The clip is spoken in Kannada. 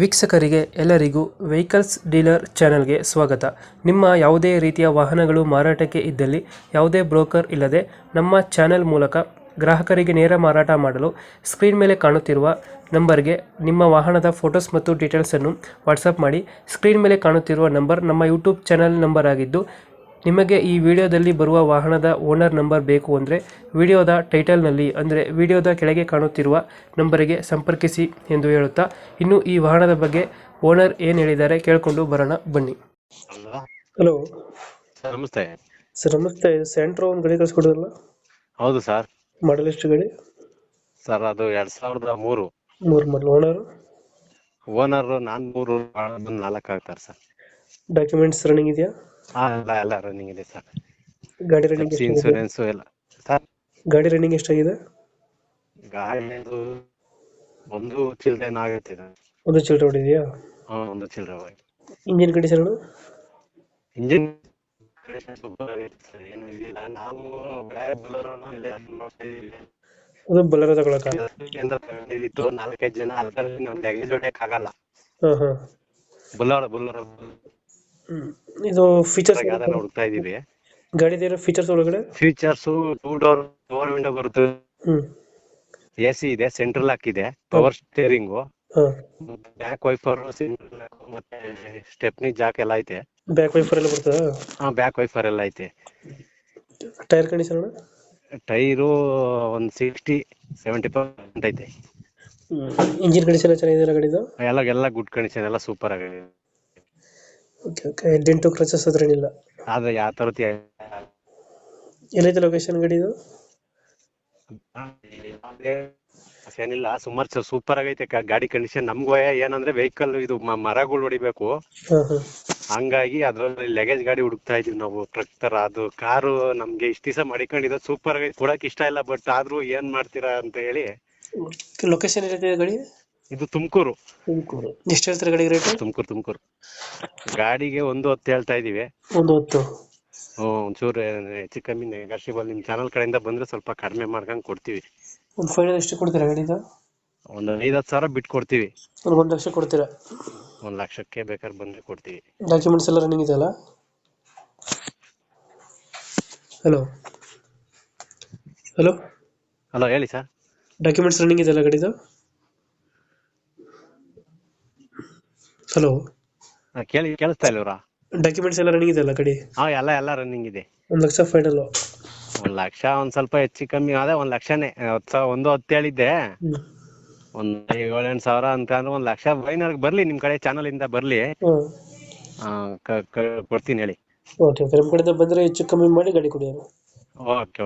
ವೀಕ್ಷಕರಿಗೆ ಎಲ್ಲರಿಗೂ ವೆಹಿಕಲ್ಸ್ ಡೀಲರ್ ಚಾನೆಲ್ಗೆ ಸ್ವಾಗತ. ನಿಮ್ಮ ಯಾವುದೇ ರೀತಿಯ ವಾಹನಗಳು ಮಾರಾಟಕ್ಕೆ ಇದ್ದಲ್ಲಿ ಯಾವುದೇ ಬ್ರೋಕರ್ ಇಲ್ಲದೆ ನಮ್ಮ ಚಾನೆಲ್ ಮೂಲಕ ಗ್ರಾಹಕರಿಗೆ ನೇರ ಮಾರಾಟ ಮಾಡಲು ಸ್ಕ್ರೀನ್ ಮೇಲೆ ಕಾಣುತ್ತಿರುವ ನಂಬರ್ಗೆ ನಿಮ್ಮ ವಾಹನದ ಫೋಟೋಸ್ ಮತ್ತು ಡೀಟೇಲ್ಸನ್ನು ವಾಟ್ಸಪ್ ಮಾಡಿ. ಸ್ಕ್ರೀನ್ ಮೇಲೆ ಕಾಣುತ್ತಿರುವ ನಂಬರ್ ನಮ್ಮ ಯೂಟ್ಯೂಬ್ ಚಾನೆಲ್ ನಂಬರ್ ಆಗಿದ್ದು, ನಿಮಗೆ ಈ ವಿಡಿಯೋದಲ್ಲಿ ಬರುವ ವಾಹನದ ಓನರ್ ನಂಬರ್ ಬೇಕು ಅಂದರೆ ವಿಡಿಯೋದ ಟೈಟಲ್ನಲ್ಲಿ ಅಂದರೆ ವಿಡಿಯೋದ ಕೆಳಗೆ ಕಾಣುತ್ತಿರುವ ನಂಬರಿಗೆ ಸಂಪರ್ಕಿಸಿ ಎಂದು ಹೇಳುತ್ತಾ, ಇನ್ನು ಈ ವಾಹನದ ಬಗ್ಗೆ ಓನರ್ ಏನು ಹೇಳಿದ್ದಾರೆ ಕೇಳಿಕೊಂಡು ಬರೋಣ ಬನ್ನಿ. ಹಲೋ ಹಲೋ ಸರ್, ನಮಸ್ತೆ. ಸರ್, ನಮಸ್ತೆ. ಸ್ಯಾಂಟ್ರೋ ಒಂದು ಗಾಡಿ ಕಳಿಸ್ಕೊಡೋದಲ್ಲ, ಹೌದು ಸರ್. ಮಾಡಲ್ ಎಷ್ಟು ಗಾಡಿ? ಸರ್, ಅದು 2003. ಮೂರು ಮಾಡಲ್. ಓನರ್ ಓನರ್ ನಾನ್ 4 ಆಗ್ತಾರೆ ಸರ್. ಡಾಕ್ಯುಮೆಂಟ್ಸ್ ರನ್ನಿಂಗ್ ಇದೆಯಾ? ಎಲ್ಲ ರನ್ನಿಂಗ್ ಇದೆ ಸರ್. ಗಾಡಿ ರನ್ನಿಂಗ್ ಎಷ್ಟಾಗಿದೆ? ಇನ್ಸೂರೆನ್ಸ್ ಎಲ್ಲ ಸರ್. ಗಾಡಿ ರನ್ನಿಂಗ್ ಎಷ್ಟಾಗಿದೆ? ಗಾಡಿದು ಒಂದು ಚಿಲ್ಡ್ರೆ ಆಗುತ್ತೆ ಸರ್. ಒಂದು ಚಿಲ್ಲರೆ ಹೊಡಿದೆಯಾ? ಒಂದು ಚಿಲ್ಡ್ರೆ. Engine condition? ಇಂಜಿನ್ ಸೂಪರ್ ಆಗೈತೆ ಸರ್, ಏನು ಇದಿಲ್ಲ. ನಾವು ಬೇರೆ ಬುಲೋರನ್ನು ಇಲ್ಲೇ ನೋಡ್ತಾ ಇದೀವಿ. ಅದು ಬಲ್ಲರ ತಗೊಳಕ? ತಗೊಂಡಿದ್ದು 4-5 ಜನ ಅಲ್ಕಲ್ಲಿ ನಾವು ಲಗೇಜ್ ಹೊಡ್ಯಕ್ ಆಗಲ್ಲ. ಹಾಂ ಹಾಂ. ಬುಲೋರ ಇದು ಫೀಚರ್ಸ್ ಯಾವ್ದಾರ ಹುಡುಕ್ತಾ ಇದೀವಿ. ಗಾಡಿದ ಫೀಚರ್ಸ್ ಒಳಗಡೆ? ಫೀಚರ್ಸ್ 2 ಡೋರ್ ಪವರ್ ವಿಂಡೋ ಬರುತ್ತೆ, ಹ್ಮ್, ಎಸಿ ಇದೆ, ಸೆಂಟ್ರಲ್ ಲಾಕ್ ಇದೆ, ಪವರ್ ಸ್ಟೇರಿಂಗು, ಹಾಂ. ಬ್ಯಾಕ್ ವೈಫರ್, ಮತ್ತೆ ಸ್ಟೆಪ್ನಿ ಜಾಕ್ ಎಲ್ಲ ಐತೆ. ಬ್ಯಾಕ್ ವೈಫರ್ ಎಲ್ಲ ಬರ್ತದಾ? ಬ್ಯಾಕ್ ವೈಫರ್ ಎಲ್ಲ ಐತೆ. Tyre condition? ಟೈರು ಒಂದು 60-70% ಐತೆ. ಇಂಜಿನ್ ಕಂಡೀಷನ್ ಚೆನ್ನಾಗಿದೆ ಗಾಡಿದು? ಎಲ್ಲ ಗುಡ್ ಕಂಡೀಷನ್, ಎಲ್ಲ ಸೂಪರ್ ಆಗಿದೆ. Okay okay. ಡೆಂಟು ಕ್ರಚಸ್ ಹತ್ರ ಏನಿಲ್ಲ? ಆದ್ರೆ ಯಾವ ತರತಿ ಎಲ್ಲೈತೆ ಲೊಕೇಶನ್ ಗಾಡಿದು? ಏನಿಲ್ಲ, ಸುಮಾರು ಸೂಪರ್ ಆಗೈತೆ ಗಾಡಿ ಕಂಡೀಷನ್. ನಮ್ಗೂ ಏನಂದ್ರೆ ವೆಹಿಕಲ್ ಇದು ಮರಗಳು ಹೊಡಿಬೇಕು, ಹಾಂ ಹಾಂ. ಹಂಗಾಗಿ ಅದ್ರಲ್ಲಿ ಲಗೇಜ್ ಗಾಡಿ ಹುಡುಕ್ತಾ ಇದೀವಿ ನಾವು, ಟ್ರಕ್ ತರ. ಅದು ಕಾರು ನಮ್ಗೆ ಇಷ್ಟ ದಿವಸ ಮಾಡಿಕೊಂಡಿದ್ದು ಸೂಪರ್ ಆಗೈತೆ, ಕೊಡಕ್ ಇಷ್ಟ ಇಲ್ಲ, ಬಟ್ ಆದ್ರೂ ಏನ್ ಮಾಡ್ತೀರಾ ಅಂತ ಹೇಳಿ. ಲೊಕೇಶನ್ ಎಲ್ಲೈತೆ ಗಾಡಿ? ಇದು ತುಮಕೂರು. ಎಷ್ಟು ಹೇಳ್ತಾರೆ ಗಾಡಿಗೆ ರೇಟ್? ತುಮಕೂರು. ಗಾಡಿಗೆ 1.10 ಹೇಳ್ತಾ ಇದೀವಿ. 1.10? ಒಂಚೂರು ಹೆಚ್ಚು ಕಮ್ಮಿ ನೆಗೋಷಿಯಬಲ್. ನಿಮ್ ಚಾನಲ್ ಕಡೆಯಿಂದ ಬಂದ್ರೆ ಸ್ವಲ್ಪ ಕಡಿಮೆ ಮಾಡ್ಕೊಂಡ್ ಕೊಡ್ತೀವಿ. ಒಂದು ಫೈನಲ್ ಎಷ್ಟು ಕೊಡ್ತೀರಾ ಗಾಡಿದು? ಒಂದು 5-10 ಸಾವಿರ ಬಿಟ್ಟು ಕೊಡ್ತೀವಿ. ಒಂದು 1 ಲಕ್ಷ ಕೊಡ್ತೀರಾ? 1 ಲಕ್ಷಕ್ಕೆ ಬೇಕಾದ್ರೆ ಬಂದ್ರೆ ಕೊಡ್ತೀವಿ. ಡಾಕ್ಯುಮೆಂಟ್ಸ್ ಎಲ್ಲ ರನ್ನಿಂಗ್ ಇದೆಯಲ್ಲ? ಹಲೋ ಹಲೋ ಹಲೋ, ಹೇಳಿ ಸರ್. ಡಾಕ್ಯುಮೆಂಟ್ಸ್ ರನ್ನಿಂಗ್ ಇದೆಯಲ್ಲ ಗಾಡಿದು? ಹಲೋ, ಕೇಳಿಸ್ತಾ ಇಲ್ಲ ಇವ್ರ? ಡಾಕ್ಯುಮೆಂಟ್ಸ್ ಎಲ್ಲ ರನ್ನಿಂಗ್ ಇದೆಯಲ್ಲ ಗಾಡಿ? ಎಲ್ಲ ರನ್ನಿಂಗ್ ಇದೆ. 1 ಲಕ್ಷ ಫೈನಲ್? 1 ಲಕ್ಷ ಒಂದ್ ಸ್ವಲ್ಪ ಹೆಚ್ಚು ಕಮ್ಮಿ ಅದೇ 1 ಲಕ್ಷನೇ. 1.10 ಹೇಳಿದ್ದೆ. ಒಂದ್ 7-8 ಸಾವಿರ ಅಂತ ಅಂದ್ರೆ 1 ಲಕ್ಷ ಫೈನಲ್ ಬರ್ಲಿ, ನಿಮ್ ಕಡೆ ಚಾನಲ್ ಇಂದ ಬರ್ಲಿ, ಕೊಡ್ತೀನಿ ಹೇಳಿ. Okay okay. ನಮ್ಮ ಕಡೆಯಿಂದ ಬಂದರೆ ಹೆಚ್ಚು ಕಮ್ಮಿ ಮಾಡಿ ಗಾಡಿ ಕೊಡಿ. ಓಕೆ.